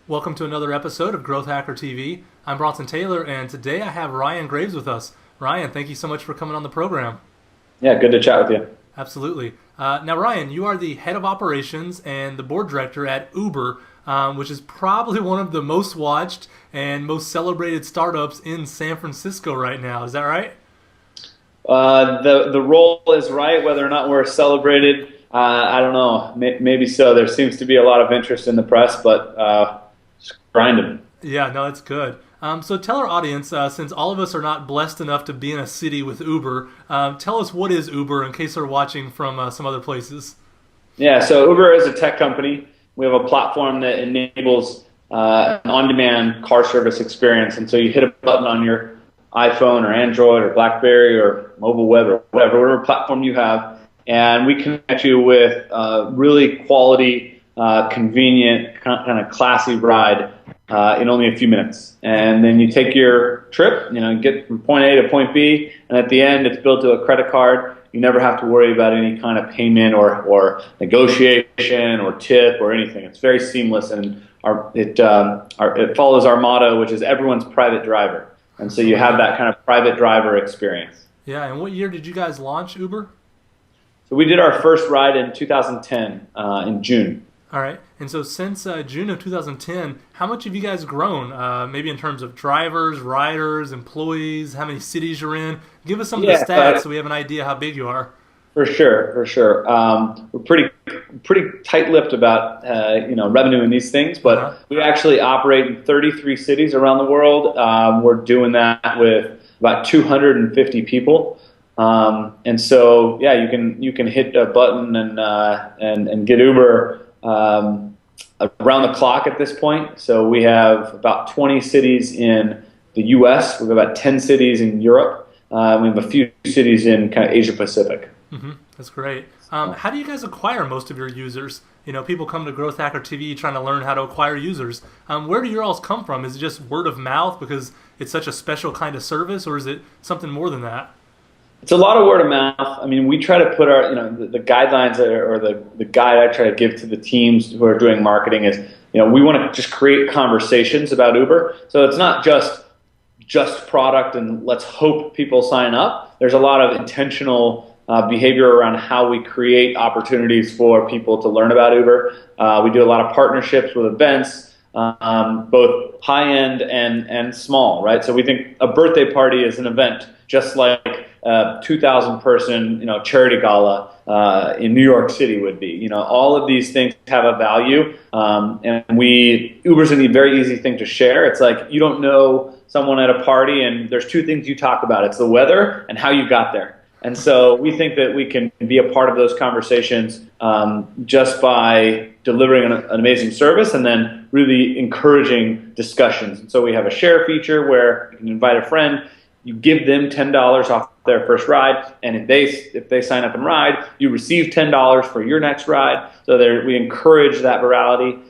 Welcome to another episode of Growth Hacker TV. I'm Bronson Taylor, and today I have Ryan Graves with us. Ryan, thank you so much for coming on the program. Yeah, good to chat with you. Absolutely. Now, Ryan, you are the head of operations and the board director at Uber, which is probably one of the most watched and most celebrated startups in San Francisco right now. Is that right? The role is right. Whether or not we're celebrated, I don't know. Maybe so. There seems to be a lot of interest in the press, but just grinding. Yeah, no, that's good. So tell our audience, since all of us are not blessed enough to be in a city with Uber, tell us what is Uber in case they're watching from some other places. Yeah, so Uber is a tech company. We have a platform that enables an on-demand car service experience, and so you hit a button on your iPhone or Android or BlackBerry or mobile web or whatever platform you have, and we connect you with really quality, convenient, kind of classy ride in only a few minutes. And then you take your trip, get from point A to point B, and at the end it's billed to a credit card. You never have to worry about any kind of payment or negotiation or tip or anything. It's very seamless, and it follows our motto, which is everyone's private driver. And so you have that kind of private driver experience. Yeah, and what year did you guys launch Uber? So we did our first ride in 2010, in June. All right, and so since June of 2010, how much have you guys grown? Maybe in terms of drivers, riders, employees, how many cities you're in? Give us some of the stats so we have an idea how big you are. For sure. We're pretty tight-lipped about revenue in these things, but we actually operate in 33 cities around the world. We're doing that with about 250 people, and so yeah, you can hit a button and get Uber around the clock at this point. So we have about 20 cities in the U.S. We have about 10 cities in Europe. We have a few cities in kind of Asia Pacific. Mm-hmm. That's great. How do you guys acquire most of your users? People come to Growth Hacker TV trying to learn how to acquire users. Where do your alls come from? Is it just word of mouth because it's such a special kind of service, or is it something more than that? It's a lot of word of mouth. I mean, we try to put our, the guidelines or the guide I try to give to the teams who are doing marketing is, we want to just create conversations about Uber. So it's not just product and let's hope people sign up. There's a lot of intentional behavior around how we create opportunities for people to learn about Uber. We do a lot of partnerships with events, both high-end and small, right? So we think a birthday party is an event, just like a 2,000-person charity gala in New York City would be. All of these things have a value, and Uber's a very easy thing to share. It's like you don't know someone at a party, and there's two things you talk about. It's the weather and how you got there. And so we think that we can be a part of those conversations just by delivering an amazing service and then really encouraging discussions. And so we have a share feature where you can invite a friend, you give them $10 off their first ride, and if they sign up and ride, you receive $10 for your next ride. So we encourage that virality.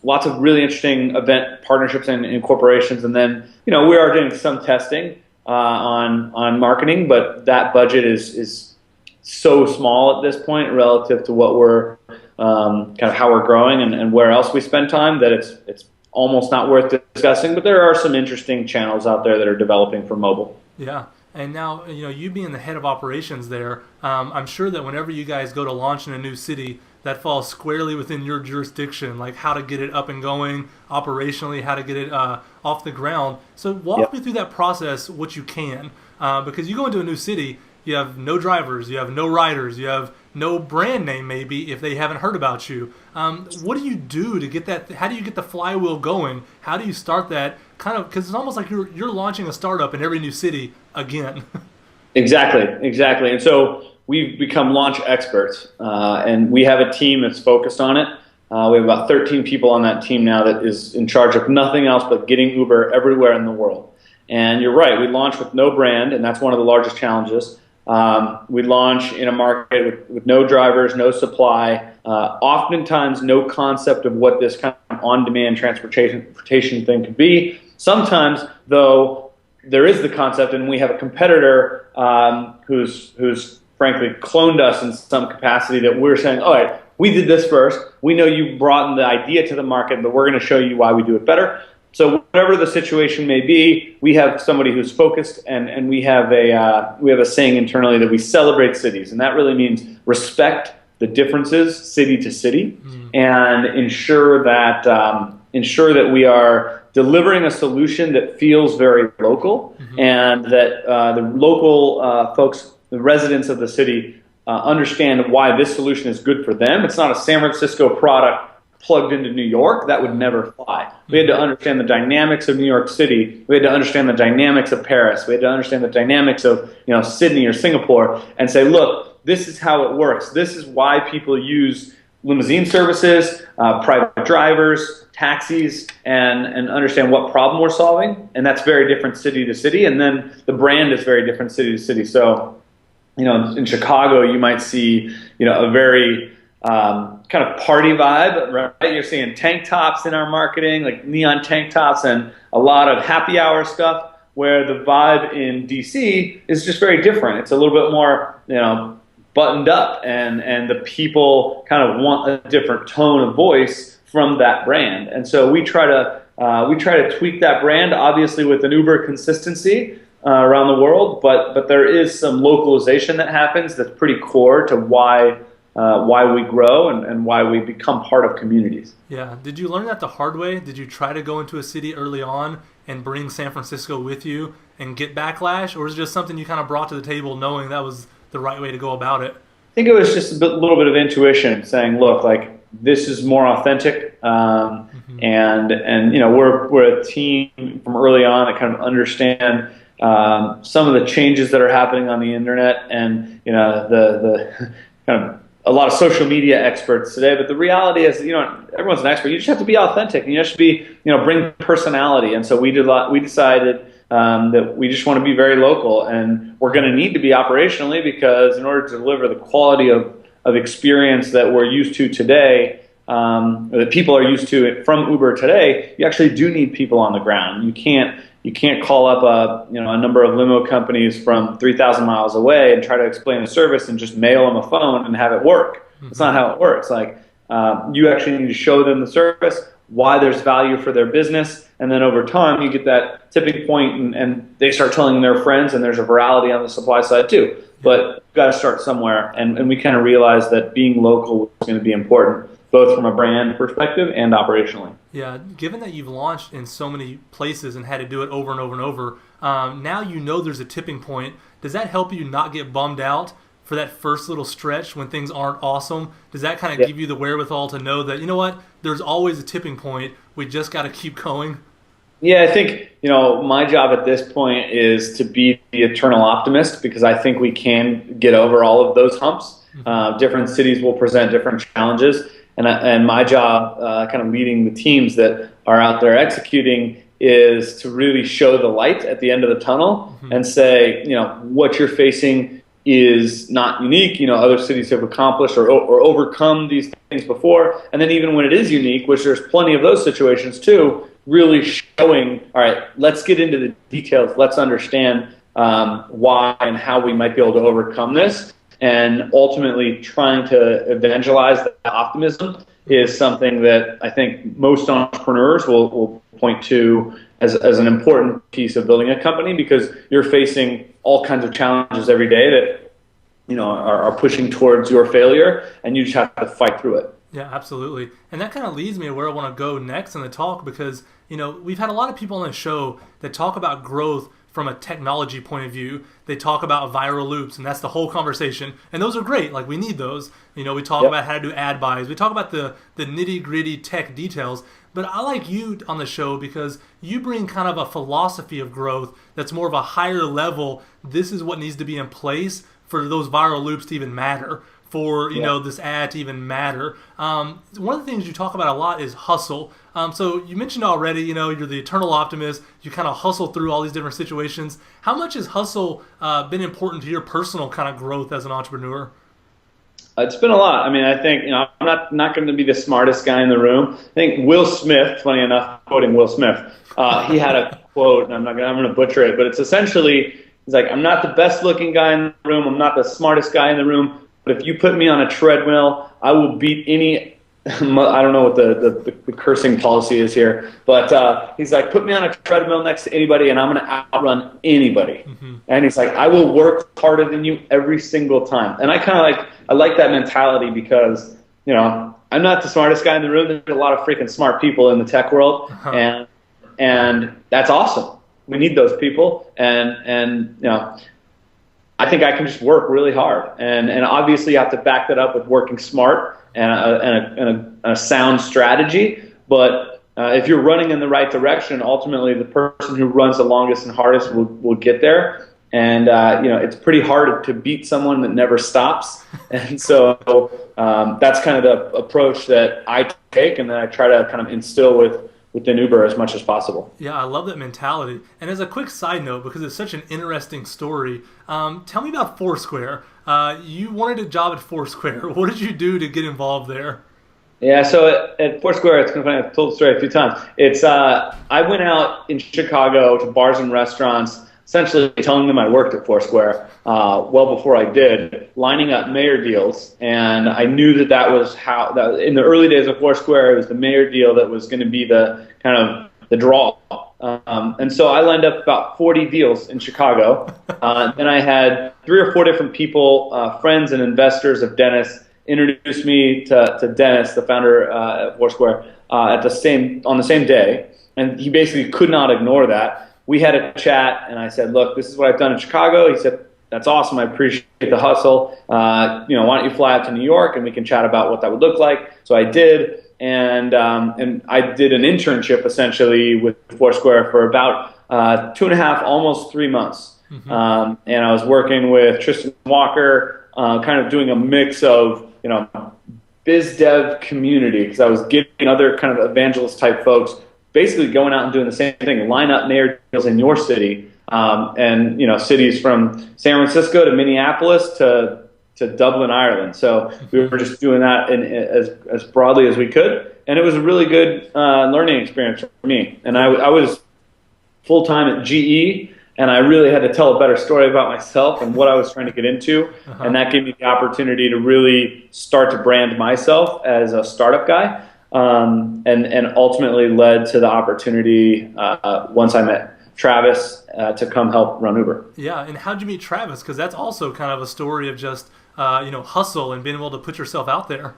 Lots of really interesting event partnerships and incorporations, and then we are doing some testing on marketing, but that budget is so small at this point relative to what we're kind of how we're growing and where else we spend time that it's almost not worth discussing. But there are some interesting channels out there that are developing for mobile. Yeah. And now, you being the head of operations there, I'm sure that whenever you guys go to launch in a new city, that falls squarely within your jurisdiction, like how to get it up and going operationally, how to get it off the ground. So walk me through that process, what you can, because you go into a new city, you have no drivers, you have no riders, you have no brand name maybe if they haven't heard about you. What do you do to get that? How do you get the flywheel going? How do you start that kind of, because it's almost like you're launching a startup in every new city again. Exactly. And so we've become launch experts, and we have a team that's focused on it. We have about 13 people on that team now that is in charge of nothing else but getting Uber everywhere in the world. And you're right, we launch with no brand, and that's one of the largest challenges. We launch in a market with no drivers, no supply, oftentimes no concept of what this kind of on-demand transportation thing could be. Sometimes, though, there is the concept, and we have a competitor who's frankly cloned us in some capacity that we're saying, all right, we did this first. We know you brought the idea to the market, but we're going to show you why we do it better. So whatever the situation may be, we have somebody who's focused, and we have a saying internally that we celebrate cities, and that really means respect the differences city to city, and ensure that we are delivering a solution that feels very local, and that the local folks, the residents of the city, understand why this solution is good for them. It's not a San Francisco product plugged into New York. That would never fly. We had to understand the dynamics of New York City. We had to understand the dynamics of Paris. We had to understand the dynamics of Sydney or Singapore, and say, look, this is how it works. This is why people use limousine services, private drivers, taxis, and understand what problem we're solving. And that's very different city to city. And then the brand is very different city to city. So, in Chicago, you might see, a very kind of party vibe, right? You're seeing tank tops in our marketing, like neon tank tops, and a lot of happy hour stuff, where the vibe in DC is just very different. It's a little bit more, buttoned up, and the people kind of want a different tone of voice from that brand. And so we try to tweak that brand, obviously with an Uber consistency around the world, but there is some localization that happens that's pretty core to why we grow and why we become part of communities. Yeah. Did you learn that the hard way? Did you try to go into a city early on and bring San Francisco with you and get backlash, or is it just something you kind of brought to the table knowing that was the right way to go about it? I think it was just a little bit of intuition, saying, look, like, this is more authentic, and we're a team from early on that kind of understand some of the changes that are happening on the internet, and the kind of a lot of social media experts today. But the reality is, everyone's an expert. You just have to be authentic, and you have to be, bring personality. And so we decided that we just want to be very local, and we're going to need to be operationally, because in order to deliver the quality of experience that we're used to today, or that people are used to from Uber today, you actually do need people on the ground. You can't call up a number of limo companies from 3,000 miles away and try to explain the service and just mail them a phone and have it work. That's not how it works. Like, you actually need to show them the service, why there's value for their business, and then over time you get that tipping point, and they start telling their friends, and there's a virality on the supply side too. But you've got to start somewhere, and we kind of realized that being local is going to be important, both from a brand perspective and operationally. Yeah, given that you've launched in so many places and had to do it over and over and over, now there's a tipping point. Does that help you not get bummed out for that first little stretch when things aren't awesome? Does that kind of give you the wherewithal to know that, there's always a tipping point, we just got to keep going? Yeah, I think, my job at this point is to be the eternal optimist, because I think we can get over all of those humps. Different cities will present different challenges, and my job, kind of leading the teams that are out there executing, is to really show the light at the end of the tunnel and say, what you're facing is not unique. Other cities have accomplished or overcome these things before, and then even when it is unique, which there's plenty of those situations too, really showing, all right, let's get into the details. Let's understand why and how we might be able to overcome this. And ultimately trying to evangelize that optimism is something that I think most entrepreneurs will point to as an important piece of building a company, because you're facing all kinds of challenges every day that are pushing towards your failure, and you just have to fight through it. Yeah, absolutely. And that kind of leads me to where I want to go next in the talk, because, we've had a lot of people on the show that talk about growth from a technology point of view. They talk about viral loops, and that's the whole conversation. And those are great. Like, we need those. We talk about how to do ad buys. We talk about the nitty-gritty tech details. But I like you on the show because you bring kind of a philosophy of growth that's more of a higher level. This is what needs to be in place for those viral loops to even matter, for this ad to even matter. One of the things you talk about a lot is hustle. So you mentioned already, you're the eternal optimist. You kind of hustle through all these different situations. How much has hustle been important to your personal kind of growth as an entrepreneur? It's been a lot. I mean, I think, I'm not going to be the smartest guy in the room. I think Will Smith, funny enough, quoting Will Smith, he had a quote, and I'm going to butcher it, but it's essentially, he's like, I'm not the best looking guy in the room. I'm not the smartest guy in the room, if you put me on a treadmill, I will beat any. I don't know what the cursing policy is here, but he's like, put me on a treadmill next to anybody, and I'm going to outrun anybody. And he's like, I will work harder than you every single time. And I like that mentality because, you know, I'm not the smartest guy in the room. There's a lot of freaking smart people in the tech world, and that's awesome. We need those people, and you know, I think I can just work really hard, and obviously you have to back that up with working smart and a sound strategy. But if you're running in the right direction, ultimately the person who runs the longest and hardest will get there. And you know, it's pretty hard to beat someone that never stops. And so that's kind of the approach that I take, and that I try to kind of instill within Uber as much as possible. Yeah, I love that mentality. And as a quick side note, because it's such an interesting story, tell me about Foursquare. You wanted a job at Foursquare. What did you do to get involved there? Yeah, so at Foursquare, it's kind of funny. I've told the story a few times. It's I went out in Chicago to bars and restaurants, essentially telling them I worked at Foursquare well before I did, lining up mayor deals. And I knew that was how, in the early days of Foursquare, it was the mayor deal that was going to be the kind of the draw. And so I lined up about 40 deals in Chicago. Then I had 3 or 4 different people, friends and investors of Dennis, introduced me to Dennis, the founder at Foursquare, on the same day. And he basically could not ignore that. We had a chat, and I said, look, this is what I've done in Chicago. He said, that's awesome. I appreciate the hustle. You know, why don't you fly out to New York, and we can chat about what that would look like. So I did, and I did an internship, essentially, with Foursquare for about 2.5, almost 3 months. And I was working with Tristan Walker, kind of doing a mix of, you know, biz dev community, because I was getting other kind of evangelist type folks basically going out and doing the same thing, line up mayor deals in your city, and you know, cities from San Francisco to Minneapolis to Dublin, Ireland. So we were just doing that as broadly as we could, and it was a really good learning experience for me. And I was full time at GE, and I really had to tell a better story about myself and what I was trying to get into, and that gave me the opportunity to really start to brand myself as a startup guy. And ultimately led to the opportunity once I met Travis to come help run Uber. Yeah, and how'd you meet Travis? Because that's also kind of a story of just you know, hustle and being able to put yourself out there.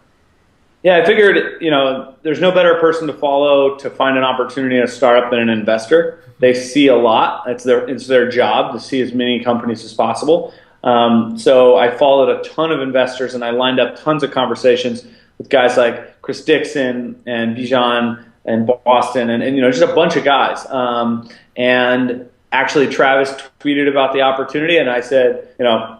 Yeah, I figured, you know, there's no better person to follow to find an opportunity in a startup than an investor. They see a lot. It's their job to see as many companies as possible. So I followed a ton of investors, and I lined up tons of conversations with guys like Chris Dixon and Bijan and Boston and you know, just a bunch of guys. And actually Travis tweeted about the opportunity, and I said, you know,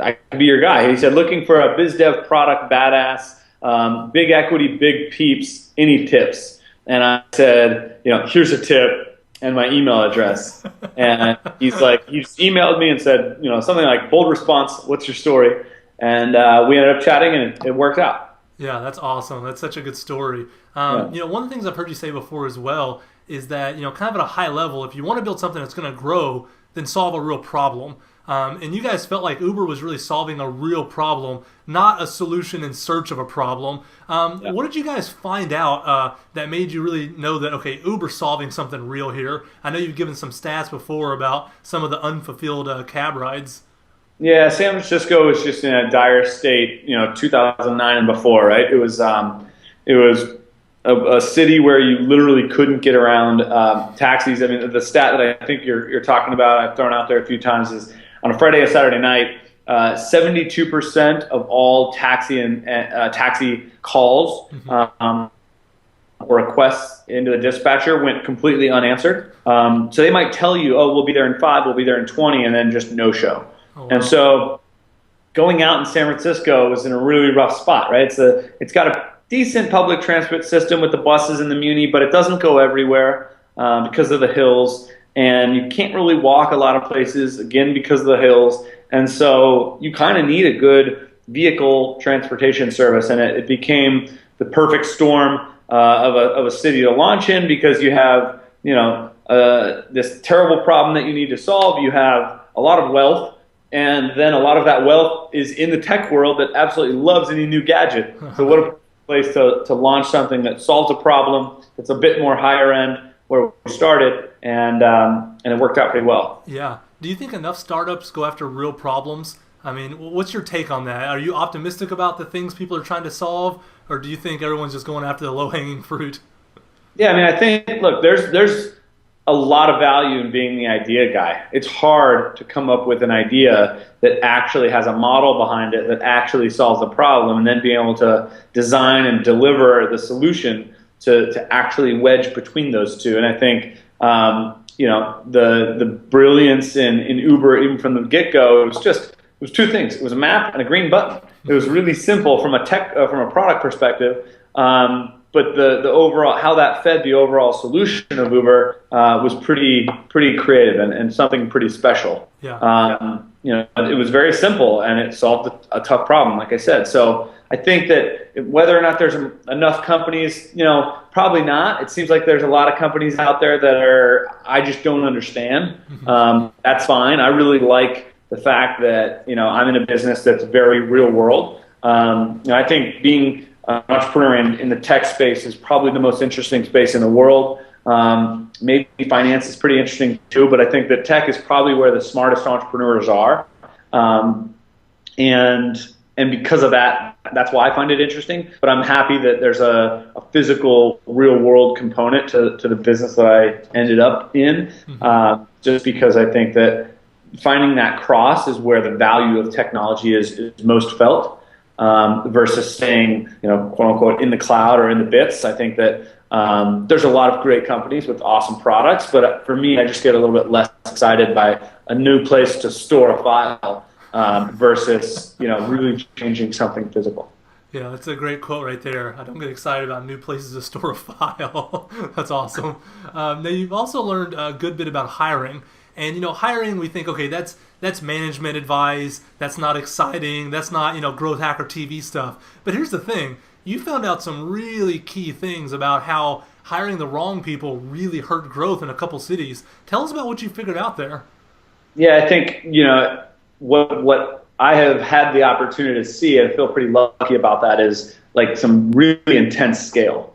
I could be your guy. He said, looking for a biz dev product badass, big equity, big peeps, any tips? And I said, you know, here's a tip and my email address. And he's like, he just emailed me and said, you know, something like, bold response, what's your story? And we ended up chatting, and it worked out. Yeah, that's awesome. That's such a good story. You know, one of the things I've heard you say before as well is that, you know, kind of at a high level, if you want to build something that's going to grow, then solve a real problem. And you guys felt like Uber was really solving a real problem, not a solution in search of a problem. What did you guys find out that made you really know that, okay, Uber's solving something real here? I know you've given some stats before about some of the unfulfilled cab rides. Yeah, San Francisco was just in a dire state, you know, 2009 and before, right? It was a city where you literally couldn't get around taxis. I mean, the stat that I think you're talking about, I've thrown out there a few times, is on a Friday or Saturday night, 72% of all taxi calls or requests into the dispatcher went completely unanswered. So they might tell you, oh, we'll be there in 5, we'll be there in 20, and then just no show. Oh, wow. And so going out in San Francisco was in a really rough spot, right? It's got a decent public transport system with the buses and the Muni, but it doesn't go everywhere because of the hills. And you can't really walk a lot of places, again, because of the hills. And so you kind of need a good vehicle transportation service. And it became the perfect storm of a city to launch in, because you have, you know, this terrible problem that you need to solve. You have a lot of wealth, And then a lot of that wealth is in the tech world that absolutely loves any new gadget. So what a place to launch something that solves a problem that's a bit more higher end where we started, and it worked out pretty well. Yeah. Do you think enough startups go after real problems? I mean, what's your take on that? Are you optimistic about the things people are trying to solve, or do you think everyone's just going after the low-hanging fruit? Yeah, I mean, I think, look, there's a lot of value in being the idea guy. It's hard to come up with an idea that actually has a model behind it that actually solves the problem, and then being able to design and deliver the solution to actually wedge between those two. And I think the brilliance in Uber, even from the get-go, it was two things. It was a map and a green button. It was really simple from a product perspective. But the overall, how that fed the overall solution of Uber was pretty creative and something pretty special. Yeah. It was very simple and it solved a tough problem, like I said. So I think that whether or not there's enough companies, probably not. It seems like there's a lot of companies out there that I just don't understand. That's fine. I really like the fact that I'm in a business that's very real world. I think being an entrepreneur in the tech space is probably the most interesting space in the world. Maybe finance is pretty interesting too, but I think that tech is probably where the smartest entrepreneurs are. And because of that, that's why I find it interesting. But I'm happy that there's a physical, real world component to the business that I ended up in, just because I think that finding that cross is where the value of technology is most felt. Versus staying, quote unquote, in the cloud or in the bits. I think that there's a lot of great companies with awesome products, but for me, I just get a little bit less excited by a new place to store a file versus, really changing something physical. Yeah, that's a great quote right there. I don't get excited about new places to store a file. That's awesome. Now, you've also learned a good bit about hiring. And, hiring, we think, okay, that's management advice. That's not exciting. That's not, growth hacker TV stuff. But here's the thing. You found out some really key things about how hiring the wrong people really hurt growth in a couple cities. Tell us about what you figured out there. Yeah, I think, what I have had the opportunity to see, and I feel pretty lucky about that, is like some really intense scale.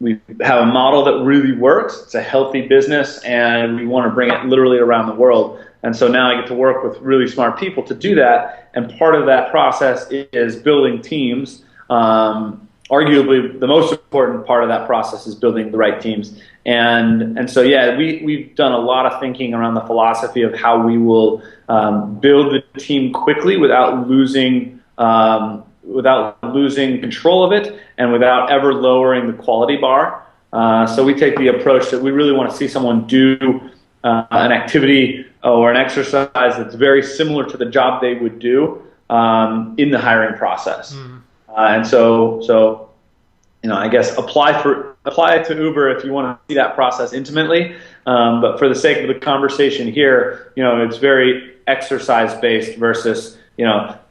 We have a model that really works. It's a healthy business, and we want to bring it literally around the world. And so now I get to work with really smart people to do that. And part of that process is building teams. Arguably, the most important part of that process is building the right teams. And so, we've done a lot of thinking around the philosophy of how we will build the team quickly without losing control of it and without ever lowering the quality bar. So we take the approach that we really want to see someone do an activity or an exercise that's very similar to the job they would do in the hiring process. And so I guess apply it to Uber if you want to see that process intimately. But for the sake of the conversation here, it's very exercise-based versus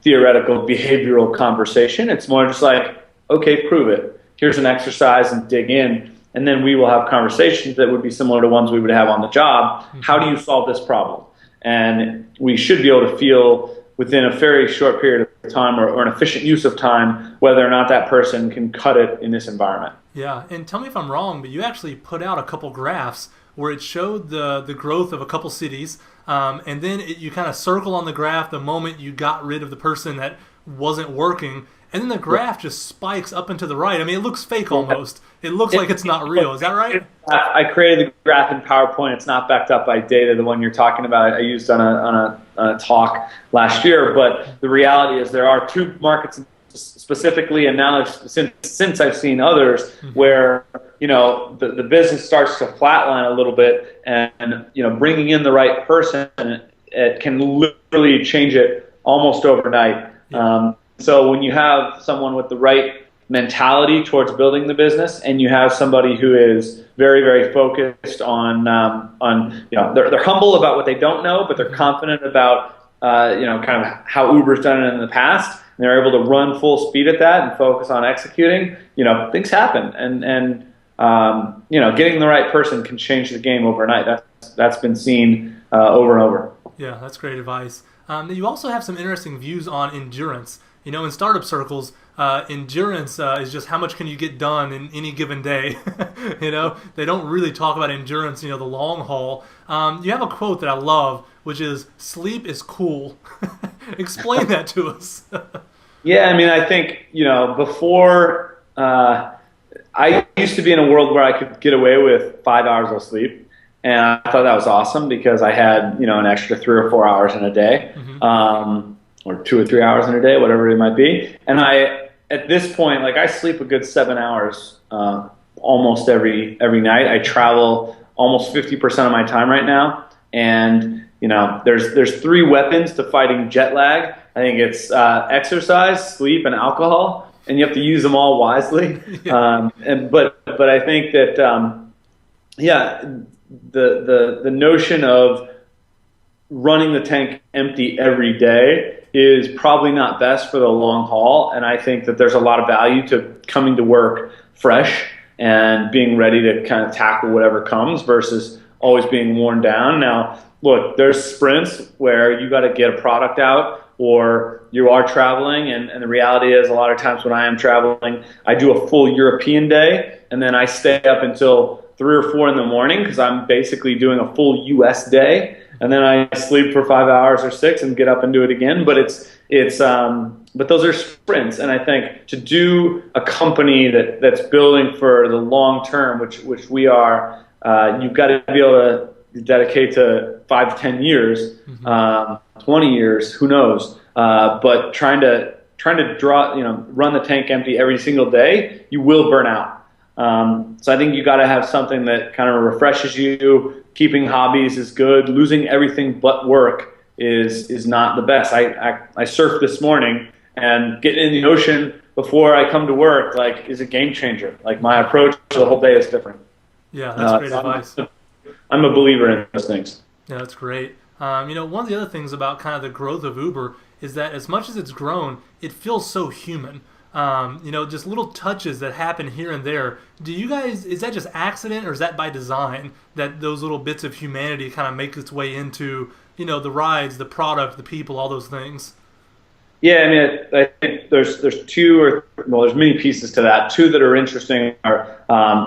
theoretical behavioral conversation. It's more just like, okay, prove it. Here's an exercise and dig in. And then we will have conversations that would be similar to ones we would have on the job. How do you solve this problem? And we should be able to feel within a very short period of time or an efficient use of time whether or not that person can cut it in this environment. Yeah, and tell me if I'm wrong, but you actually put out a couple graphs where it showed the growth of a couple cities, and then you kind of circle on the graph the moment you got rid of the person that wasn't working, and then the graph just spikes up and to the right. I mean, it looks fake almost. It looks like it's not real. Is that right? I created the graph in PowerPoint. It's not backed up by data. The one you're talking about, I used on a talk last year. But the reality is there are two markets specifically, and now since I've seen others where the business starts to flatline a little bit, and bringing in the right person, it can literally change it almost overnight. So when you have someone with the right mentality towards building the business, and you have somebody who is very, very focused on they're humble about what they don't know, but they're confident about kind of how Uber's done it in the past, and they're able to run full speed at that and focus on executing, things happen, and getting the right person can change the game overnight. That's been seen over and over. Yeah, that's great advice. You also have some interesting views on endurance. In startup circles, endurance is just how much can you get done in any given day. They don't really talk about endurance, the long haul. You have a quote that I love, which is "Sleep is cool." Explain that to us. Yeah, I mean, I think, before I used to be in a world where I could get away with 5 hours of sleep, and I thought that was awesome because I had, an extra 3 or 4 hours in a day, or 2 or 3 hours in a day, whatever it might be. And at this point, like, I sleep a good 7 hours almost every night. I travel almost 50% of my time right now, and there's three weapons to fighting jet lag. I think it's exercise, sleep, and alcohol, and you have to use them all wisely. Yeah. But I think that the notion of running the tank empty every day is probably not best for the long haul, and I think that there's a lot of value to coming to work fresh and being ready to kind of tackle whatever comes versus always being worn down. Now, look, there's sprints where you got to get a product out or you are traveling, and the reality is a lot of times when I am traveling, I do a full European day, and then I stay up until 3 or 4 in the morning because I'm basically doing a full US day, and then I sleep for 5 hours or 6 and get up and do it again. But but those are sprints, and I think to do a company that's building for the long term, which we are, you've got to be able to dedicate to 5 to 10 years, 20 years, who knows? But trying to run the tank empty every single day, you will burn out. So I think you got to have something that kind of refreshes you. Keeping hobbies is good. Losing everything but work is not the best. I surfed this morning, and getting in the ocean before I come to work is a game changer. Like, my approach to the whole day is different. Yeah, that's great advice. I'm a believer in those things. Yeah, that's great. One of the other things about kind of the growth of Uber is that as much as it's grown, it feels so human. Just little touches that happen here and there. Is that just accident, or is that by design that those little bits of humanity kind of make its way into, the rides, the product, the people, all those things? Yeah, I mean, I think there's there's many pieces to that. Two that are interesting are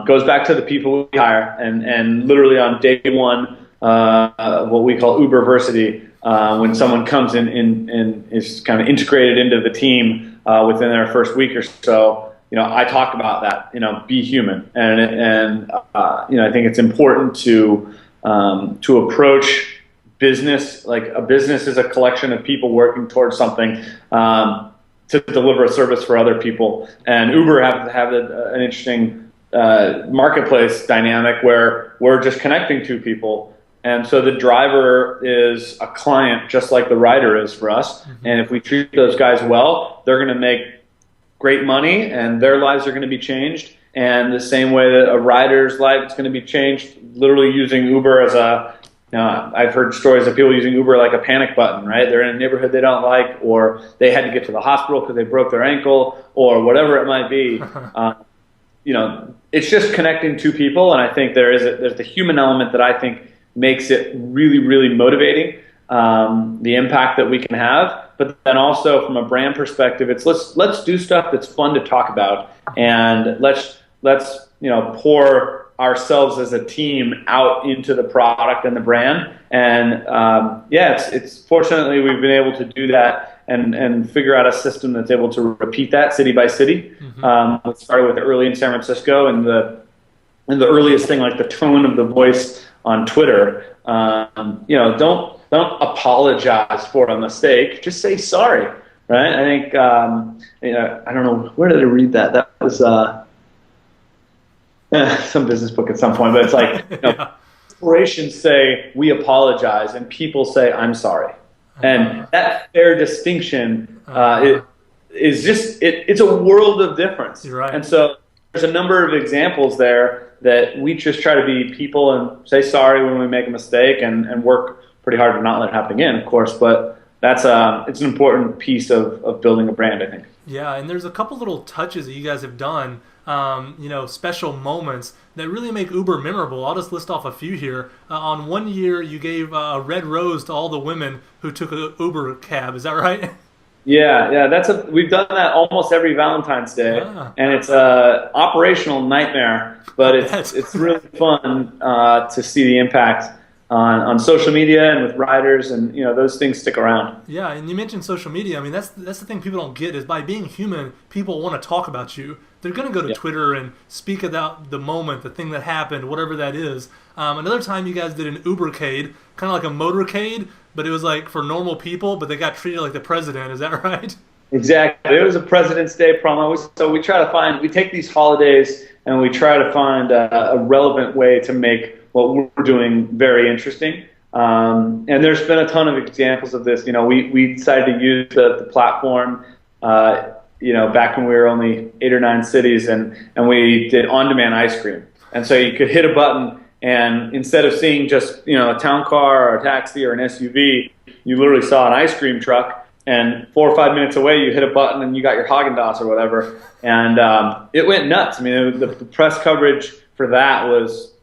goes back to the people we hire, and literally on day one, what we call Uberversity, when someone comes in and is kind of integrated into the team within their first week or so. I talk about that. Be human, and I think it's important to approach business like a business is a collection of people working towards something to deliver a service for other people. And Uber have an interesting marketplace dynamic where we're just connecting two people. And so the driver is a client just like the rider is for us. And if we treat those guys well, they're going to make great money and their lives are going to be changed. And the same way that a rider's life is going to be changed, literally using Uber as I've heard stories of people using Uber like a panic button, right? They're in a neighborhood they don't like, or they had to get to the hospital because they broke their ankle, or whatever it might be. It's just connecting two people, and I think there's the human element that I think makes it really, really motivating, the impact that we can have. But then also from a brand perspective, it's let's do stuff that's fun to talk about, and let's pour ourselves as a team out into the product and the brand. And it's fortunately we've been able to do that and figure out a system that's able to repeat that city by city. We started with early in San Francisco, and the earliest thing, like the tone of the voice on Twitter, don't apologize for a mistake, just say sorry, right? I think I don't know, where did I read that? That was some business book at some point, but it's like corporations say we apologize and people say I'm sorry, and that fair distinction is just it's a world of difference. You're right. And so there's a number of examples there that we just try to be people and say sorry when we make a mistake, and work pretty hard to not let it happen again, of course. But that's it's an important piece of building a brand, I think. Yeah, and there's a couple little touches that you guys have done. special moments that really make Uber memorable. I'll just list off a few here. On one year, you gave a red rose to all the women who took an Uber cab. Is that right? Yeah. We've done that almost every Valentine's Day, and it's a operational nightmare, but it's really fun to see the impact on social media and with riders, and those things stick around. Yeah, and you mentioned social media. I mean, that's the thing people don't get is by being human, people want to talk about you. They're going to go to Twitter and speak about the moment, the thing that happened, whatever that is. Another time you guys did an Ubercade, kind of like a motorcade, but it was like for normal people, but they got treated like the president. Is that right? Exactly. It was a President's Day promo. So we take these holidays and we try to find a relevant way to make what we're doing very interesting. And there's been a ton of examples of this. We decided to use the platform, back when we were only 8 or 9 cities, and we did on-demand ice cream. And so you could hit a button, and instead of seeing just a town car or a taxi or an SUV, you literally saw an ice cream truck, and 4 or 5 minutes away you hit a button and you got your Haagen-Dazs or whatever. And it went nuts. I mean, the press coverage for that was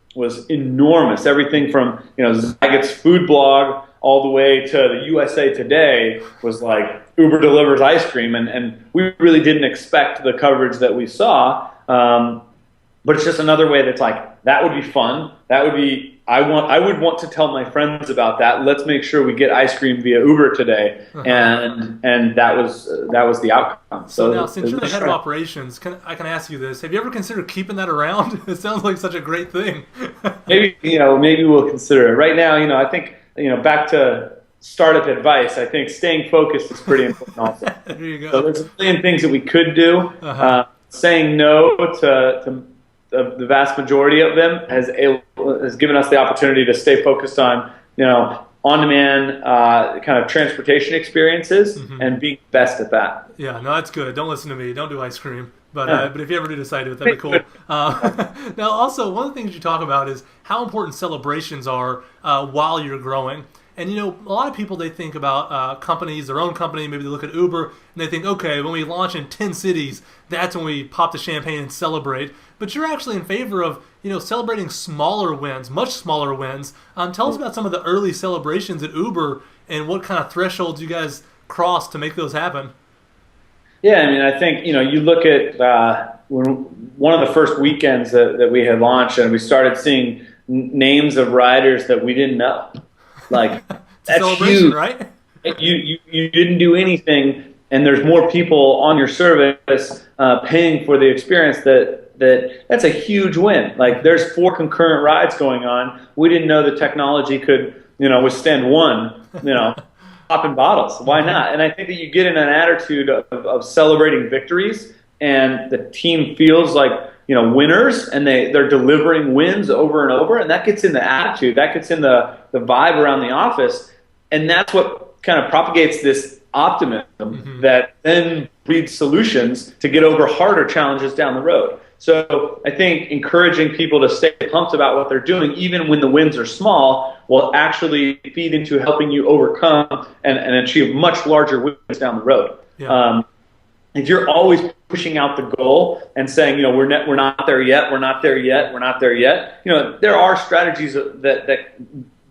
enormous. Everything from Zaggett's food blog all the way to the USA Today was like Uber delivers ice cream, and we really didn't expect the coverage that we saw. But it's just another way that's like, that would be fun. That would be, I would want to tell my friends about that. Let's make sure we get ice cream via Uber today. And that was the outcome. So now, since you're the head of operations, I can ask you this. Have you ever considered keeping that around? It sounds like such a great thing. Maybe we'll consider it. Right now, I think, back to startup advice, I think staying focused is pretty important also. There you go. So there's a million things that we could do. Saying no to the vast majority of them has given us the opportunity to stay focused on, on-demand kind of transportation experiences and being best at that. Yeah, no, that's good. Don't listen to me. Don't do ice cream. But if you ever do decide to, that'd be cool. Now, also, one of the things you talk about is how important celebrations are while you're growing. And, a lot of people, they think about companies, their own company, maybe they look at Uber, and they think, okay, when we launch in 10 cities, that's when we pop the champagne and celebrate. But you're actually in favor of, celebrating smaller wins, much smaller wins. Tell us about some of the early celebrations at Uber and what kind of thresholds you guys crossed to make those happen. Yeah, I mean, I think, you look at one of the first weekends that we had launched, and we started seeing names of riders that we didn't know. Like, that's huge, right? You didn't do anything, and there's more people on your service paying for the experience that's a huge win. Like, there's 4 concurrent rides going on. We didn't know the technology could, withstand one, popping bottles. Why not? And I think that you get in an attitude of celebrating victories, and the team feels like, winners, and they're delivering wins over and over, and that gets in the attitude, that gets in the vibe around the office, and that's what kind of propagates this optimism that then breeds solutions to get over harder challenges down the road. So I think encouraging people to stay pumped about what they're doing, even when the wins are small, will actually feed into helping you overcome and achieve much larger wins down the road. Yeah. If you're always pushing out the goal and saying, we're not there yet, we're not there yet, we're not there yet, there are strategies that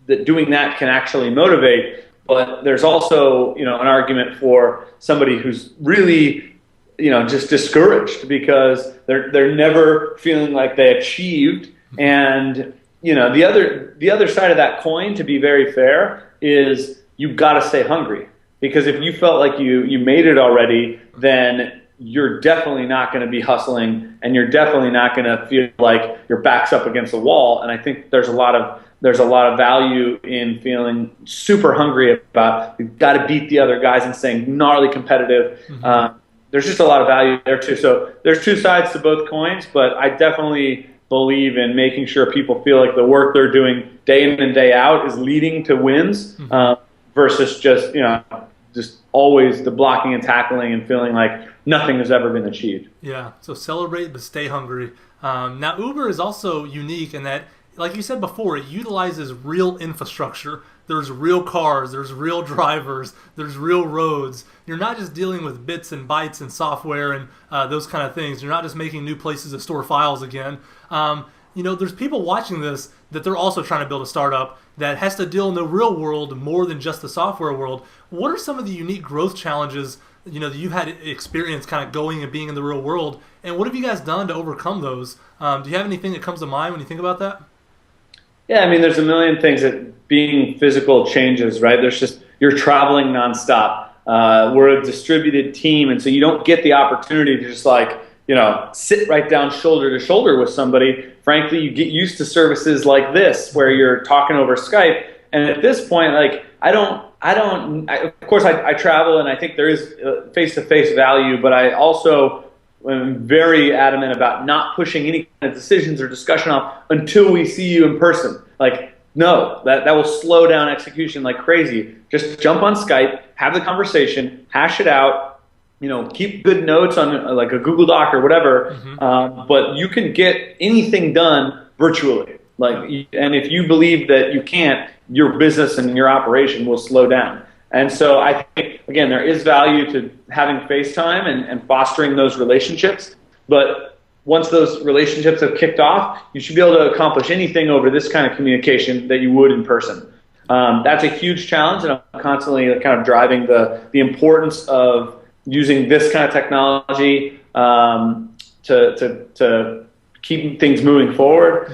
doing that can actually motivate. But there's also, an argument for somebody who's really, just discouraged because they're never feeling like they achieved. And, the other side of that coin, to be very fair, is you've got to stay hungry. Because if you felt like you made it already, then you're definitely not going to be hustling, and you're definitely not going to feel like your back's up against the wall. And I think there's a lot of value in feeling super hungry about you've got to beat the other guys and staying gnarly competitive. There's just a lot of value there too. So there's 2 sides to both coins, but I definitely believe in making sure people feel like the work they're doing day in and day out is leading to wins. Versus just always the blocking and tackling and feeling like nothing has ever been achieved. Yeah, so celebrate but stay hungry. Now, Uber is also unique in that like you said before, it utilizes real infrastructure. There's real cars, there's real drivers, there's real roads. You're not just dealing with bits and bytes and software and those kind of things. You're not just making new places to store files again. There's people watching this that they're also trying to build a startup that has to deal in the real world more than just the software world. What are some of the unique growth challenges, that you've had experience kind of going and being in the real world, and what have you guys done to overcome those? Do you have anything that comes to mind when you think about that? Yeah, I mean, there's a million things that being physical changes, right? You're traveling nonstop. We're a distributed team, and so you don't get the opportunity to just sit right down shoulder to shoulder with somebody. Frankly, you get used to services like this where you're talking over Skype. And at this point, of course I travel and I think there is face-to-face value, but I also am very adamant about not pushing any kind of decisions or discussion off until we see you in person. No, that will slow down execution like crazy. Just jump on Skype, have the conversation, hash it out, keep good notes on like a Google Doc or whatever, but you can get anything done virtually. And if you believe that you can't, your business and your operation will slow down. And so I think, again, there is value to having FaceTime and fostering those relationships. But once those relationships have kicked off, you should be able to accomplish anything over this kind of communication that you would in person. That's a huge challenge, and I'm constantly kind of driving the importance of using this kind of technology to keep things moving forward.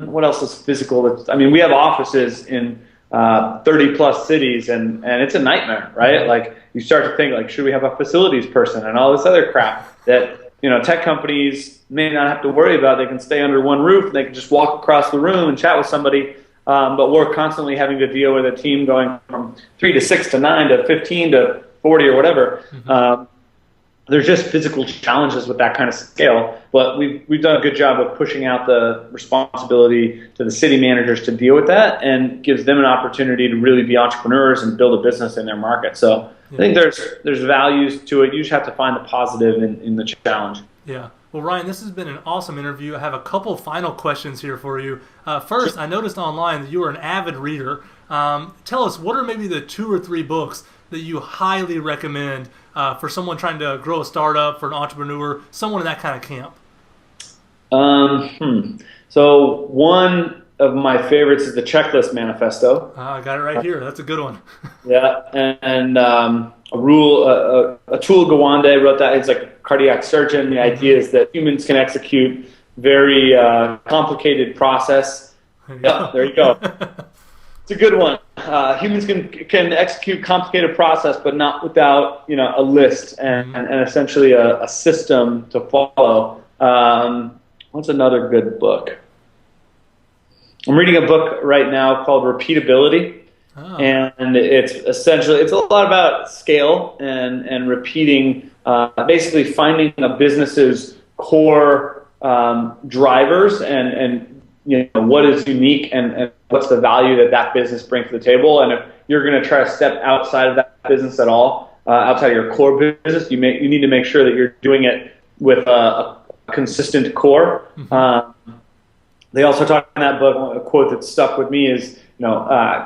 What else is physical? We have offices in 30 plus cities, and it's a nightmare, right? You start to think, should we have a facilities person and all this other crap that tech companies may not have to worry about. They can stay under one roof and they can just walk across the room and chat with somebody. But we're constantly having to deal with a team going from 3 to 6 to 9 to 15 to 40 or whatever. There's just physical challenges with that kind of scale, but we've done a good job of pushing out the responsibility to the city managers to deal with that, and gives them an opportunity to really be entrepreneurs and build a business in their market. So I think there's values to it. You just have to find the positive in the challenge. Yeah. Well, Ryan, this has been an awesome interview. I have a couple final questions here for you. First, I noticed online that you are an avid reader. Tell us, what are maybe the 2 or 3 books that you highly recommend for someone trying to grow a startup, for an entrepreneur, someone in that kind of camp? So one of my favorites is the Checklist Manifesto. I got it right here. That's a good one. Yeah, and Atul Gawande wrote that. He's like a cardiac surgeon. The idea is that humans can execute very complicated process. There you go. It's a good one. Humans can execute complicated process, but not without a list and essentially a system to follow. What's another good book? I'm reading a book right now called Repeatability. And it's a lot about scale and repeating, basically finding a business's core drivers and what is unique and what's the value that business brings to the table. And if you're going to try to step outside of that business at all, outside of your core business, you need to make sure that you're doing it with a consistent core. They also talk in that book, a quote that stuck with me is,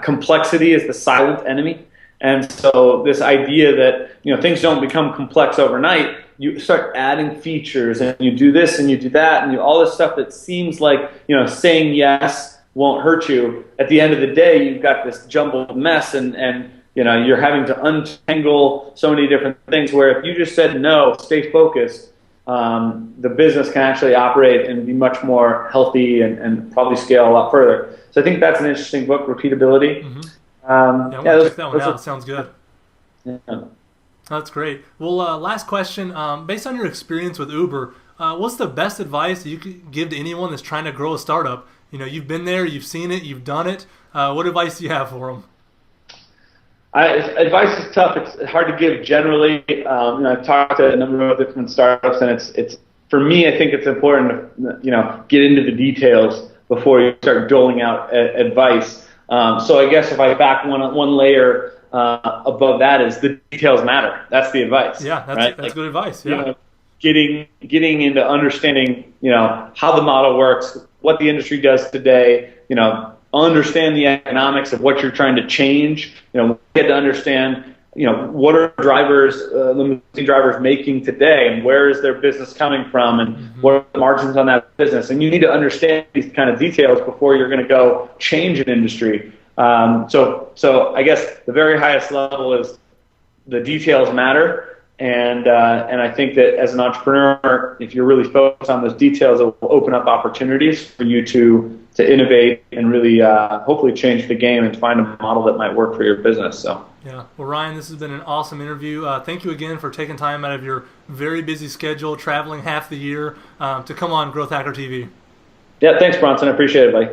complexity is the silent enemy. And so this idea that, things don't become complex overnight. You start adding features and you do this and you do that and all this stuff that seems like, saying yes won't hurt you. At the end of the day, you've got this jumbled mess and you're having to untangle so many different things, where if you just said no, stay focused, the business can actually operate and be much more healthy and probably scale a lot further. So I think that's an interesting book, Repeatability. I'm going to check that one out. Sounds good. Yeah. That's great. Well, last question. Based on your experience with Uber, what's the best advice you could give to anyone that's trying to grow a startup? You've been there, you've seen it, you've done it. What advice do you have for them? Advice is tough. It's hard to give generally. I've talked to a number of different startups, and it's for me, I think it's important to get into the details before you start doling out advice. So I guess if I back one layer above that is the details matter. That's the advice. Yeah, that's good advice. Yeah, getting into understanding how the model works, what the industry does today, understand the economics of what you're trying to change, get to understand, what are limousine drivers making today, and where is their business coming from, and what are the margins on that business. And you need to understand these kind of details before you're going to go change an industry. So I guess the very highest level is the details matter. And I think that as an entrepreneur, if you're really focused on those details, it will open up opportunities for you to innovate and really hopefully change the game and find a model that might work for your business. So. Yeah. Well, Ryan, this has been an awesome interview. Thank you again for taking time out of your very busy schedule, traveling half the year, to come on Growth Hacker TV. Yeah, thanks, Bronson. I appreciate it, buddy.